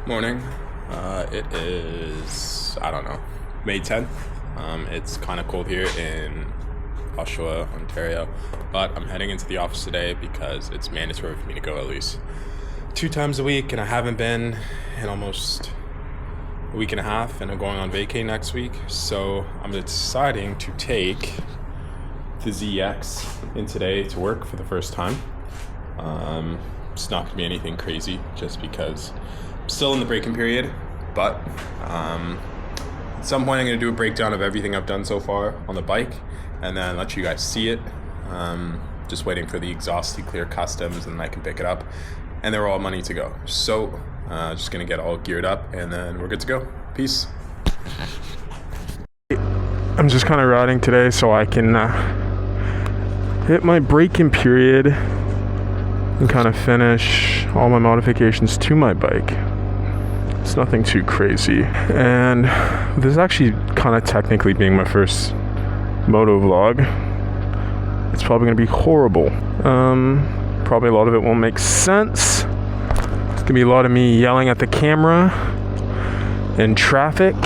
Morning. It is, I don't know, May 10th. It's kind of cold here in Oshawa, Ontario, but I'm heading into the office today because it's mandatory for me to go at least 2 times a week, and I haven't been in almost a week and a half, and I'm going on vacay next week. So I'm deciding to take the ZX in today to work for the first time. It's not going to be anything crazy just because I'm still in the break-in period, but at some point I'm going to do a breakdown of everything I've done so far on the bike and then let you guys see it. Just waiting for the exhaust to clear customs and I can pick it up, and they're all money to go. So just going to get all geared up and then we're good to go. Peace. I'm just kind of riding today so I can hit my break-in period and kind of finish all my modifications to my bike. It's nothing too crazy. And this is actually kind of technically being my first motovlog. It's probably going to be horrible. Probably a lot of it won't make sense. It's going to be a lot of me yelling at the camera in traffic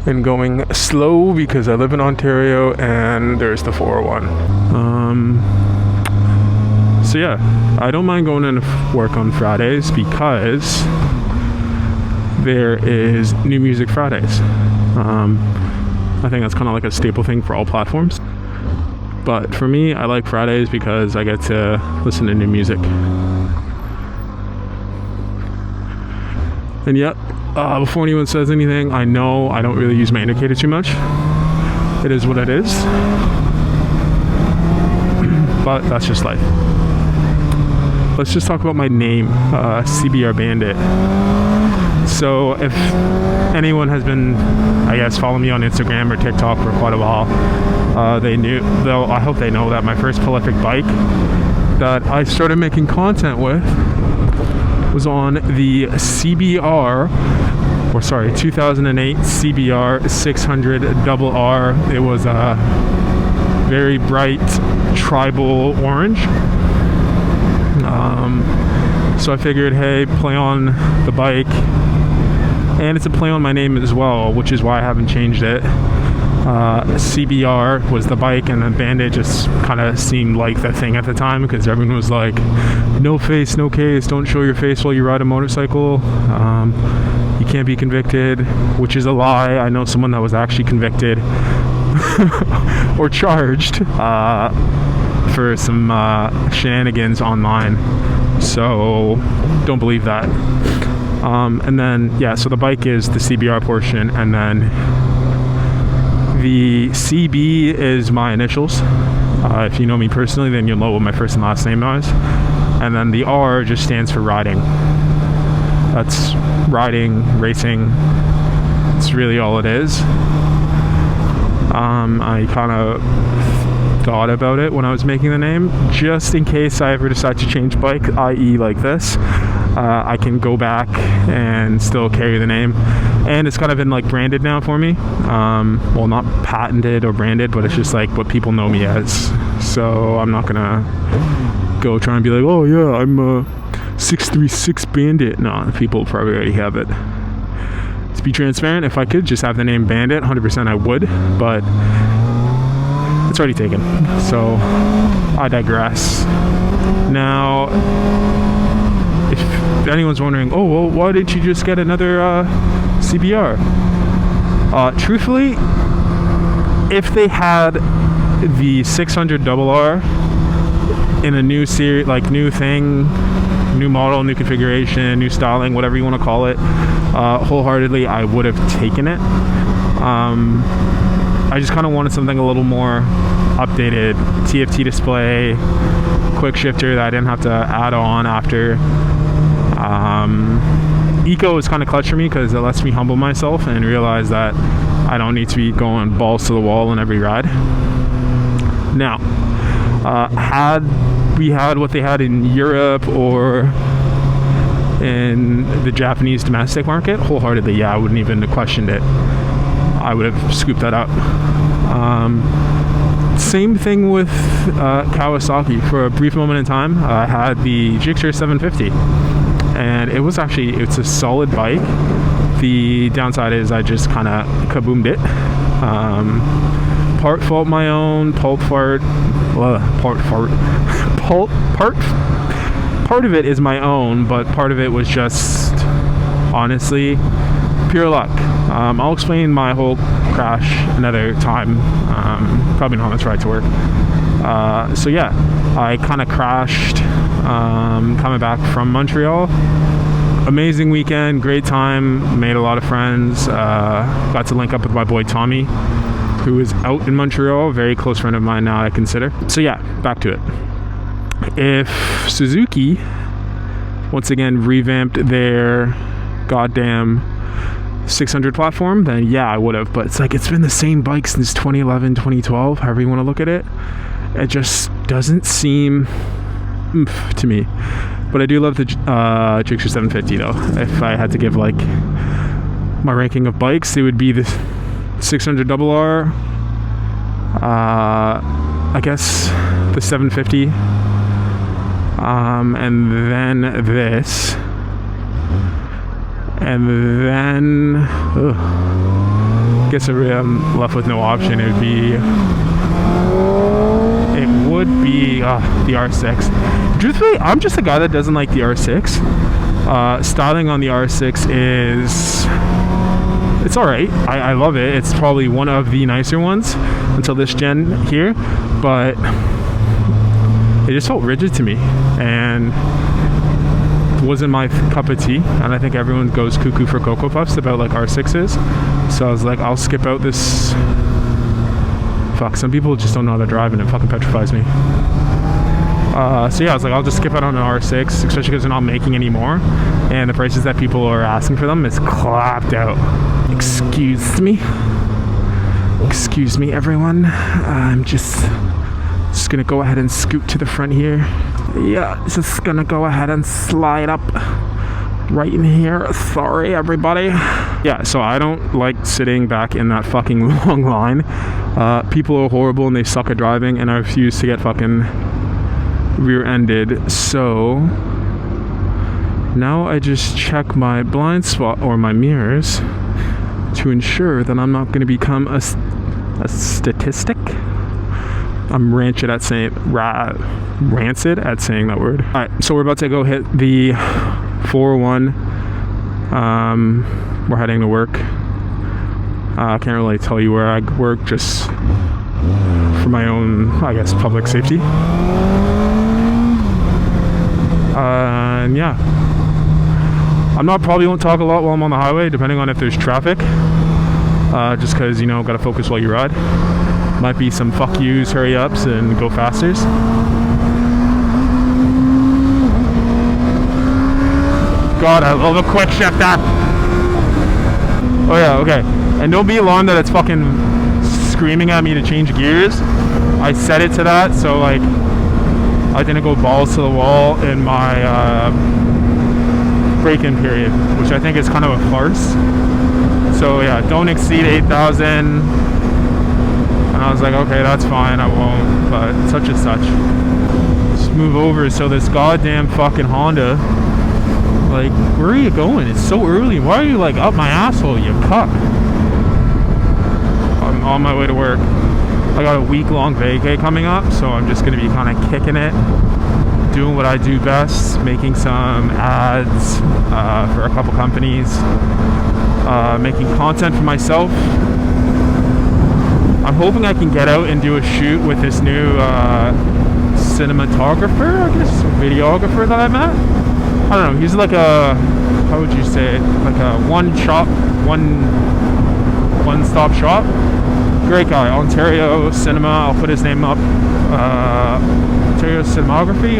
and going slow because I live in Ontario and there's the 401. So yeah, I don't mind going into work on Fridays because there is New Music Fridays. I think that's kind of like a staple thing for all platforms. But for me, I like Fridays because I get to listen to new music. And yep, before anyone says anything, I know I don't really use my indicator too much. It is what it is. But that's just life. Let's just talk about my name, CBR Bandit. So if anyone has been, I guess, following me on Instagram or TikTok for quite a while, I hope they know that my first prolific bike that I started making content with was on the 2008 CBR 600RR. It was a very bright tribal orange. So I figured, hey, play on the bike, and it's a play on my name as well, which is why I haven't changed it. CBR was the bike, and then Bandit just kind of seemed like the thing at the time because everyone was like, no face, no case, don't show your face while you ride a motorcycle. You can't be convicted, which is a lie. I know someone that was actually convicted or charged for some shenanigans online, so don't believe that. And then yeah, so the bike is the CBR portion, and then the CB is my initials. If you know me personally, then you'll know what my first and last name is. And then the R just stands for riding. That's riding, racing. It's really all it is. I kind of thought about it when I was making the name, just in case I ever decide to change bike, i.e. like this. I can go back and still carry the name, and it's kind of been like branded now for me. Well, not patented or branded, but it's just like what people know me as. So I'm not gonna go try and be like, oh yeah, I'm a 636 Bandit. No, people probably already have it. To be transparent, if I could just have the name Bandit, 100% I would, but it's already taken. So I digress. Now, if anyone's wondering, oh well, why didn't you just get another CBR? Truthfully, if they had the 600RR in a new series, like new thing, new model, new configuration, new styling, whatever you want to call it, wholeheartedly I would have taken it. I just kind of wanted something a little more updated. TFT display, quick shifter that I didn't have to add on after. Eco is kind of clutch for me because it lets me humble myself and realize that I don't need to be going balls to the wall in every ride. Now, had we had what they had in Europe or in the Japanese domestic market, wholeheartedly, yeah, I wouldn't even have questioned it. I would have scooped that up. Same thing with Kawasaki. For a brief moment in time, I had the GXR 750, and it was actually, it's a solid bike. The downside is I just kind of kaboomed it. Part fault my own, part of it is my own, but part of it was just honestly pure luck. I'll explain my whole crash another time, probably not on this ride to work. So yeah, I kind of crashed coming back from Montreal. Amazing weekend, great time, made a lot of friends, got to link up with my boy Tommy, who is out in Montreal, very close friend of mine now, I consider. So yeah, back to it. If Suzuki once again revamped their goddamn 600 platform, then yeah, I would have. But it's like, it's been the same bike since 2011, 2012, however you want to look at it. It just doesn't seem oomph to me. But I do love the Gixxer 750 though. If I had to give like my ranking of bikes, it would be the 600RR, I guess the 750, and then this, and then I guess I'm left with no option. It would be the R6. Truthfully, I'm just a guy that doesn't like the R6. Styling on the R6 is, it's alright. I love it. It's probably one of the nicer ones until this gen here, but it just felt rigid to me and wasn't my cup of tea. And I think everyone goes cuckoo for Cocoa Puffs about like R6s. So I was like, I'll skip out this. Fuck, some people just don't know how to drive and it fucking petrifies me. So yeah, I was like, I'll just skip out on an R6, especially because they're not making any more, and the prices that people are asking for them is clapped out. Excuse me everyone, I'm just gonna go ahead and scoot to the front here. Yeah, just gonna go ahead and slide up right in here. Sorry everybody. Yeah, so I don't like sitting back in that fucking long line. People are horrible and they suck at driving, and I refuse to get fucking rear-ended. So now I just check my blind spot or my mirrors to ensure that I'm not going to become a statistic. I'm rancid at saying that word. Alright, so we're about to go hit the 401. We're heading to work. I can't really tell you where I work, just for my own, I guess, public safety. And yeah, probably won't talk a lot while I'm on the highway, depending on if there's traffic. Just because, you know, gotta focus while you ride. Might be some fuck yous, hurry ups, and go fasters. God, I love a quick shifter. Oh yeah, okay. And don't be alarmed that it's fucking screaming at me to change gears. I set it to that, so like I didn't go balls to the wall in my break-in period, which I think is kind of a farce. So yeah, don't exceed 8,000. And I was like, okay, that's fine, I won't, but such and such. Just move over so this goddamn fucking Honda, like, where are you going? It's so early. Why are you like up my asshole, you cuck? I'm on my way to work. I got a week-long vacay coming up, so I'm just going to be kind of kicking it, doing what I do best, making some ads for a couple companies, making content for myself. I'm hoping I can get out and do a shoot with this new cinematographer, I guess, videographer that I met. I don't know, he's like a, how would you say it, like a one-stop shop. Great guy, Ontario Cinema, I'll put his name up. Ontario Cinematography,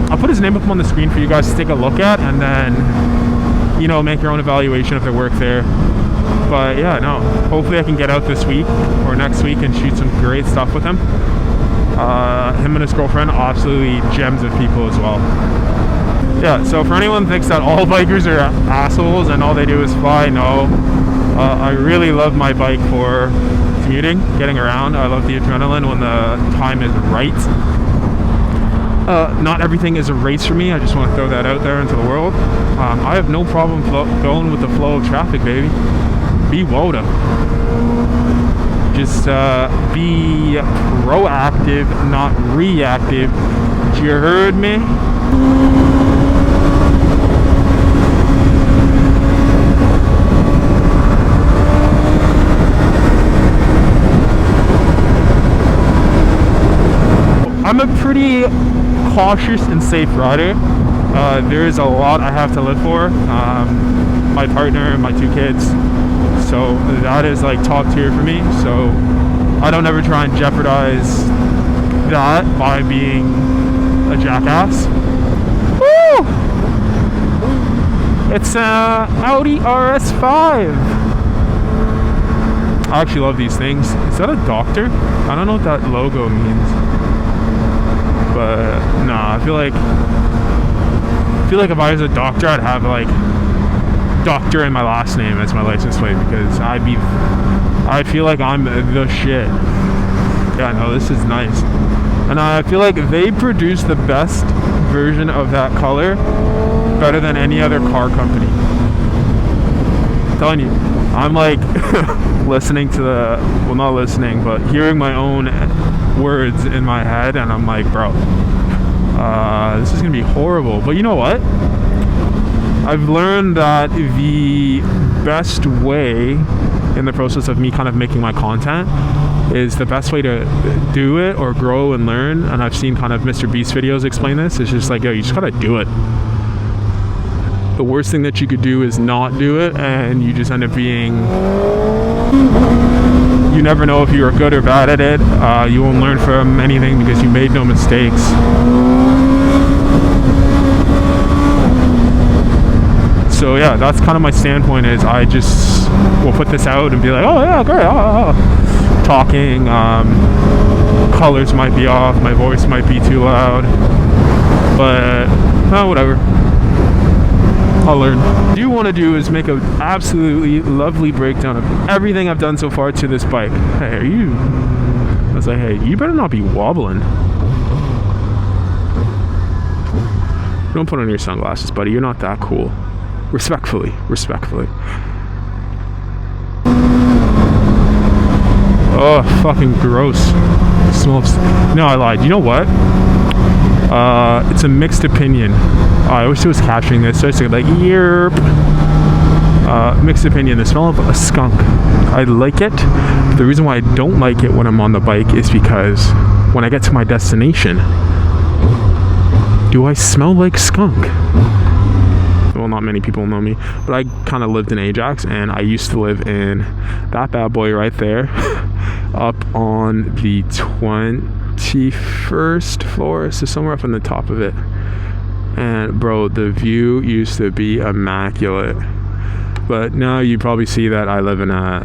I'll put his name up on the screen for you guys to take a look at, and then, you know, make your own evaluation of their work there. But yeah, no, hopefully I can get out this week or next week and shoot some great stuff with him. Him and his girlfriend, absolutely gems of people as well. Yeah, so for anyone who thinks that all bikers are assholes and all they do is fly, no. I really love my bike for commuting, getting around. I love the adrenaline when the time is right. not everything is a race for me. I just want to throw that out there into the world. I have no problem going with the flow of traffic, baby. Be Woda. Just be proactive, not reactive. You heard me? I'm a pretty cautious and safe rider. There is a lot I have to live for. My partner and my 2 kids. So that is like top tier for me. So I don't ever try and jeopardize that by being a jackass. Woo! It's a Audi RS5. I actually love these things. Is that a doctor? I don't know what that logo means. But nah, I feel like if I was a doctor, I'd have like doctor in my last name as my license plate, because I feel like I'm the shit. Yeah, no, this is nice. And I feel like they produce the best version of that color better than any other car company. I'm telling you, I'm like listening to not listening, but hearing my own words in my head, and I'm like, bro, this is gonna be horrible. But you know what? I've learned that the best way in the process of me kind of making my content is the best way to do it or grow and learn. And I've seen kind of Mr. Beast videos explain this. It's just like, yo, you just gotta do it. The worst thing that you could do is not do it, and you just end up being, you never know if you are good or bad at it. You won't learn from anything because you made no mistakes. So yeah, that's kind of my standpoint, is I just will put this out and be like, oh yeah, great, talking, colors might be off, my voice might be too loud, but whatever, I'll learn. What you want to do is make an absolutely lovely breakdown of everything I've done so far to this bike. Hey, I was like, hey, you better not be wobbling. Don't put on your sunglasses, buddy, you're not that cool. Respectfully. Oh, fucking gross. Smells. No, I lied. You know what? It's a mixed opinion. I wish it was capturing this. So I said like, yerp. Mixed opinion. The smell of a skunk. I like it. But the reason why I don't like it when I'm on the bike is because when I get to my destination, do I smell like skunk? Well, not many people know me, but I kind of lived in Ajax, and I used to live in that bad boy right there, up on the 21st floor, so somewhere up on the top of it. And bro, the view used to be immaculate, but now you probably see that I live in a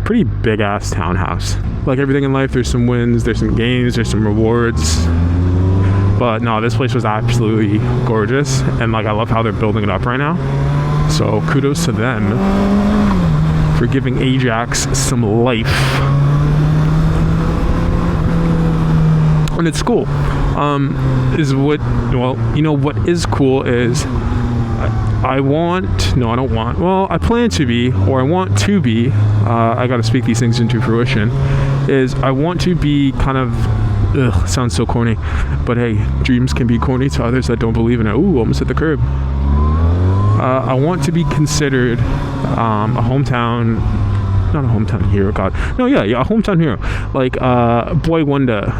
pretty big ass townhouse. Like everything in life, there's some wins, there's some gains, there's some rewards. But no, this place was absolutely gorgeous, and like I love how they're building it up right now. So kudos to them for giving Ajax some life. And it's cool. What is cool is I plan to be, or I want to be, I gotta speak these things into fruition, is I want to be kind of, sounds so corny, but hey, dreams can be corny to others that don't believe in it. Ooh, almost hit the curb. I want to be considered a hometown, not a hometown hero, a hometown hero. Like Boy Wonder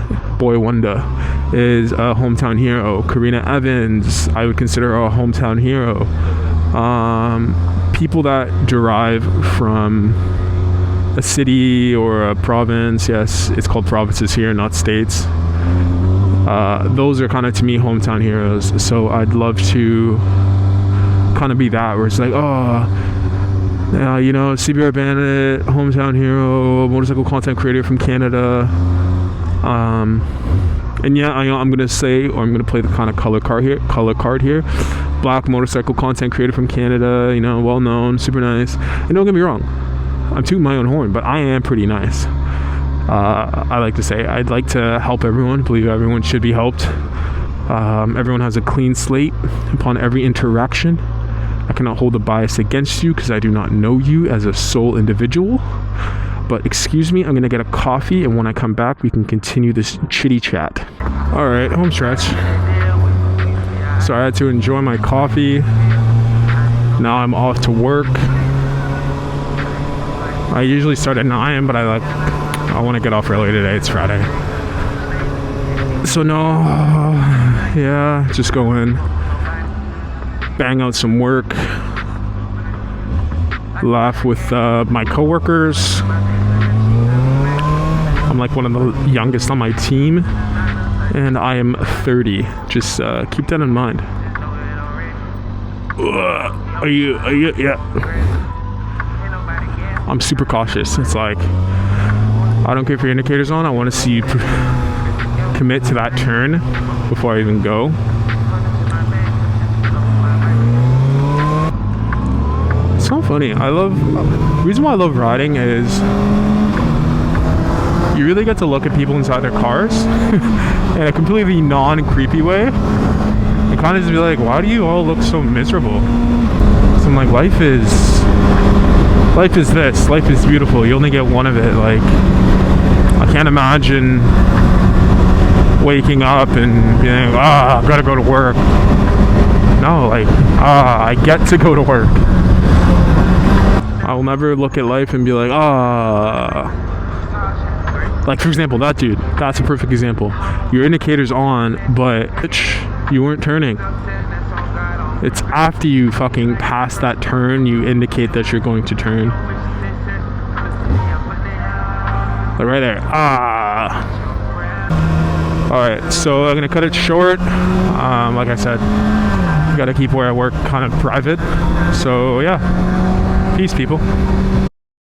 is a hometown hero. Karina Evans, I would consider a hometown hero. People that derive from a city or a province, yes, it's called provinces here, not states. Those are kind of, to me, hometown heroes. So I'd love to kind of be that, where it's like, CBR Bandit, hometown hero, motorcycle content creator from Canada. And yeah, I'm gonna say, or I'm gonna play the kind of color card here. Black motorcycle content creator from Canada, well known, super nice. And don't get me wrong, I'm tooting my own horn, but I am pretty nice. I like to say I'd like to help everyone, believe everyone should be helped. Everyone has a clean slate upon every interaction. I cannot hold a bias against you because I do not know you as a sole individual. But excuse me, I'm gonna get a coffee, and when I come back, we can continue this chitty chat. All right, home stretch. So I had to enjoy my coffee. Now I'm off to work. I usually start at 9, but I want to get off early today. It's Friday. So no, yeah, just go in, bang out some work, laugh with my coworkers. I'm like one of the youngest on my team, and I am 30. Just keep that in mind. Are you? Yeah. I'm super cautious. It's like, I don't care if your indicator's on. I want to see you commit to that turn before I even go. It's so funny. The reason why I love riding is you really get to look at people inside their cars in a completely non-creepy way. And kind of just be like, why do you all look so miserable? So I'm like, life is this. Life is beautiful. You only get one of it. Like, I can't imagine waking up and being, I've got to go to work. No, like, I get to go to work. I will never look at life and be like, like, for example, that dude, that's a perfect example. Your indicator's on, but you weren't turning. It's after you fucking pass that turn, you indicate that you're going to turn. Like right there. Alright, so I'm gonna cut it short. Like I said, gotta keep where I work kind of private. So yeah, peace, people.